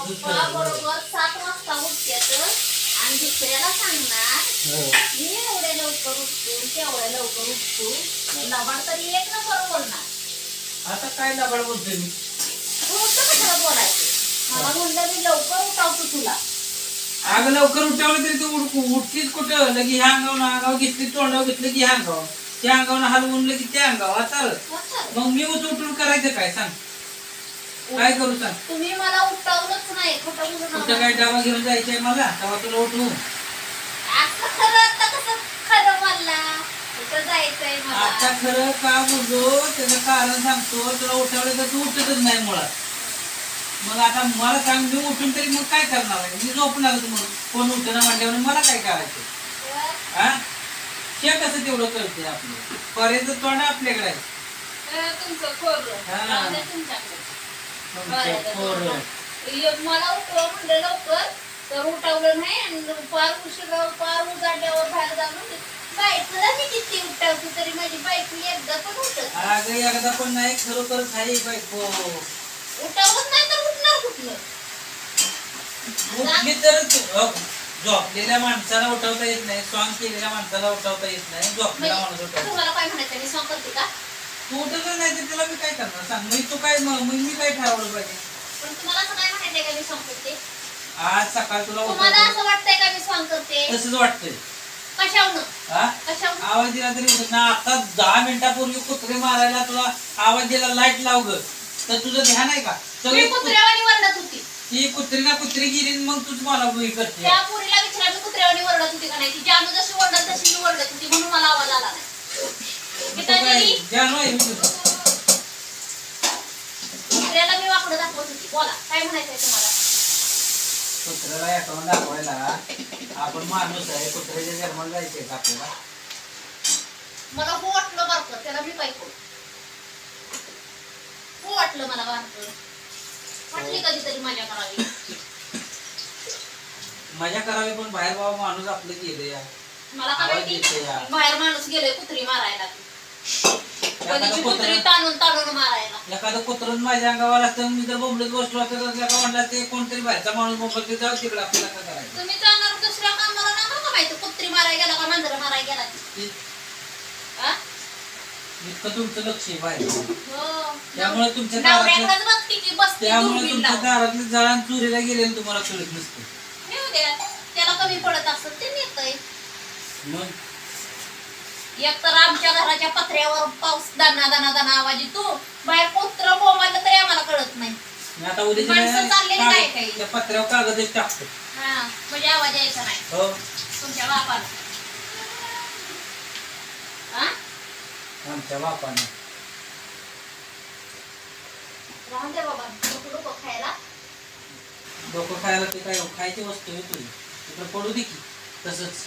पप्पा बरोबर 7 वाजता उठतात आणि दुसऱ्याला सांगणार मी एवढ्या लवकर उठतो तेवढ्या लवकर उठतो लबाड तरी एक नंबर बोलणार. आता काय लबाड बोलतोय मी? कशाला बोलायचं मला म्हणलं मी लवकर उठावतो तुला. अगं लवकर उठावलं तरी तू उठतीच कुठं लगी ह्या अंगावर घेतली तोंडावर घेतलं की ह्या अंगावर त्या अंगावर हलवून लगी त्या अंगावर चालत मग मी उठून करायचं काय सांग? काय करू सांग? तुम्ही मला उठवलंच नाही कुठं काय डबा घेऊन जायचंय मला तेव्हा तुला उठवू? खरं मला कुठं जायचंय आता खरं का बोललो त्याचं कारण सांगतो तुला उठवलं तर तू उठतच नाही मुळात. मग आता मला सांग मी उठून तरी मग काय करणार आहे? मी झोपून आलो मग कोण उठणं म्हटल्यावर मला काय करायचं? हा हे कसं तेवढं कळते आपलं पर्यंत तोंड आपल्याकडे आहे. मला उठव म्हणलं लवकर तर उठवलं नाही आणि पार उजाडल्यावर बाहेर जाऊन बायकोला किती उठवते तरी माझी बायको एकदा पण उठत. अगं एकदा पण नाही खरोखरच आहे बायको. उठवत नाही तर उठणार कुठलं? उठली तर झोपलेल्या माणसाला उठवता येत नाही सॉंग केलेल्या माणसाला उठवता येत नाही झोपलेला माणूस उठवतो. तुम्हाला काय म्हणायचं मी सॉंग करते का? तू उठत नाही तर त्याला मी काय करणार सांग? मी तू काय मी काय ठरवलं पाहिजे? पण तुम्हाला असं काय म्हणायचंय का मी सॉंग करते? आज सकाळ तुला तुम्हाला असं वाटतंय का मी सॉंग करते? तसंच वाटतंय. कशावरून? कशावरून आवाज दिला तरी उठत ना. आता 10 मिनिटापूर्वी कुत्रे मारायला तुला आवाज दिला लाईट लाव ग तर तुझं ध्यान आहे का? मी कुत्र्यावानी वरडत होती. ती कुत्री ना कुत्री गेली मग तूच मला बुई करते. त्या पुरीला विचारा मी कुत्र्यावानी वरडत होती का नाही? ती जानू जशी वरडत तशी मी वरडत होती म्हणून मला आवाज आला नाही. जानू आहे तुझं. कुत्र्याला मी वाकडं दाखवत होती. बोला काय म्हणायचंय तुम्हाला? कुत्र्याला अकाउंट दाखवायला आपण माणूस आहे कुत्र्याच्या जन्माला जायचंय का आपल्याला? मला हो वाटलं बारकं त्याला मी बायको हो वाटलं मला बारकं वाटली कधीतरी मजा करावी. मजा करावी पण बाहेर बाबा माणूस आपलं गेले या मला काय माहिती बाहेर माणूस गेलोय कुत्री मारायला. कधीची कुत्री ताणून ताणून मारायला. एखादं कुत्रं माझ्या अंगावर असतं मी जर बोंबलत बसलो असतं तर म्हणला ते कोणतरी बाहेरचा माणूस बोंबलत ते जाऊ तिकडे आपल्याला काय करायचं? तुम्ही जाणार दुसऱ्या कामाला ना मला माहिती कुत्री मारायला गेला का मांजर मारायला गेला इतकं तुमचं लक्ष आहे बाहेर. त्यामुळे तुमच्या त्यामुळे दारातले जळान चोरीला गेले तुम्हाला कळत नसतं. त्याला कमी पडत असत ते नेतय. मग एक तर आमच्या घराच्या पत्र्यावर पाऊस दाना दाना दाना आवाज येतो बाहेर कुत्र बोंबाला तरी आम्हाला कळत नाही. आता उद्या माणसं चाललेली काय काही त्या पत्र्यावर कागदच टाकतो म्हणजे आवाज यायचा नाही. हो तुमच्या बापाला आमच्या बापाने राहून द्या बाबा डोकं खायला. डोकं खायला ते काय खायची वस्तू आहे तुझी तिकडे पडू दे की तसंच.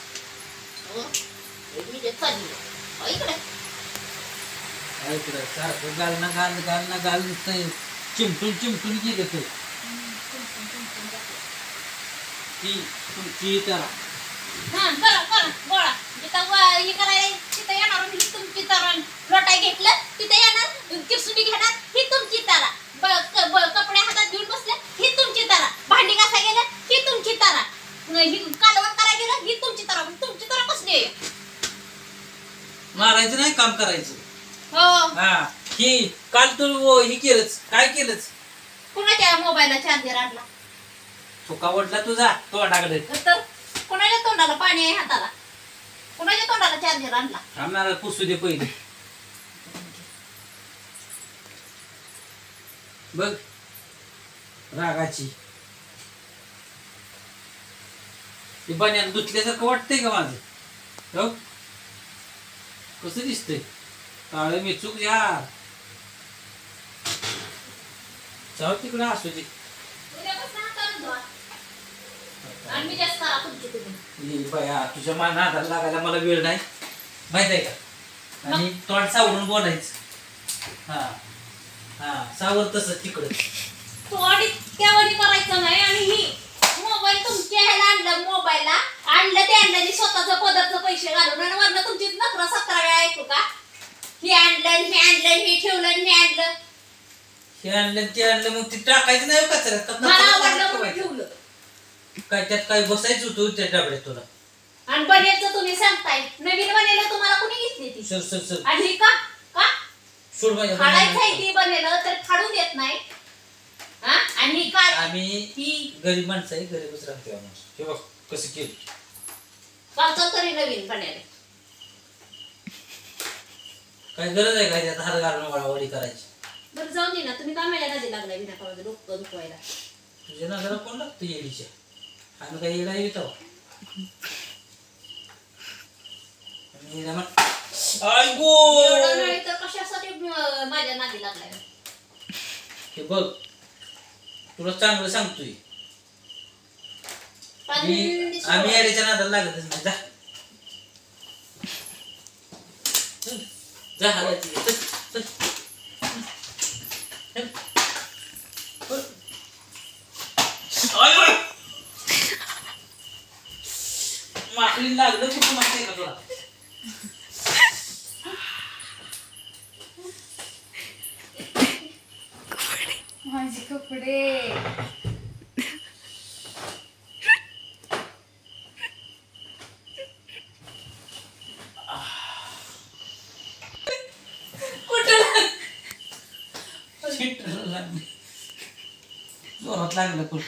इकडे सारखं घाल नुसतं चिमटून गेलं ते ती तुमची त्याला गोळा हे करायला तिथं येणार तुमची तारा लोटाय घेतलं तिथं येणार किरसुनी घेणार ही तुमची तारा कपडे हातात घेऊन बसल्या ही तुमची तारा भांडी घासाय गेलं ही तुमची तारा ही कालवण करायला गेलं ही तुमची तारा कसली आहे? मारायचं नाही काम करायचं. हो ही काल तू ही केलंच काय केलंच? कुणाच्या मोबाईलला चार्जर आणला? चुका वडला तुझा तोंडाकडे तर कुणाच्या तोंडाला पाणी आहे हाताला? कुणाच्या तोंडाला चार्जर आणला? आम्हाला पुसू दे पहिले बघ रागाची ते बन्यान धुतल्यासारखं वाटतंय का माझं? हो कसं दिसतंय काळ मिचूक घ्या जाऊ तिकडे असू दे. बया तुझ्या मान हाताला लागायला मला वेळ नाही माहित आहे का? आणि तोंड सावरून बोलायचं. सावर तसं तिकडे त्यावर करायचं नाही. आणि ही मोबाईल तुमच्या ह्याला आणलं मोबाईलला आणलं ते आणलं स्वतःच पदार्थ पैसे घालून आणि वरनं तुमची नखरा 17 वेळा ऐकू का? हे आणलं हे ठेवलं हे आणलं हे आणलं ते आणलं मग ते टाकायचं नाही हो कचऱ्यात का मला कचऱ्यात आवडलं म्हणून ठेवायचं? ठेवलं. काय त्यात काय बसायचं होतं त्या डबड्यात तुला? आणि बनेलचं तुम्ही सांगताय नवीन बनेल तुम्हाला कोणी घेतली ती सर सर सर आणि का का सोड माझ्या फाडायचं आहे बहिणीला. ती बनेल तर फाडून देत नाही हा आणि काय आम्ही ही गरीब माणसं आहे गरीबच राहते आम्हाला. हे बघ कसं केलं पावसात तरी नवीन बनेल काय गरज आहे काय त्यात हात घालून वळावळी करायची? बरं जाऊ दे ना तुम्ही का माझ्या नादी लागलाय विना कामाचं डोकं दुखवायला तुझ्या नजरा कोण लागतं येडीच्या? आम्ही काही येडा येतो एवढं नाही तर कशासाठी माझ्या नादी लागलाय हे बघ तुला चांगलं सांगतोय आम्ही येड्याच्या नादाला लागतच नाही. जा चल, जा हालायची चल चल चल. चल. I bye. माकडी लागलं कुठं माहिती का तुला? माझे कपडे जोरात लागलं पण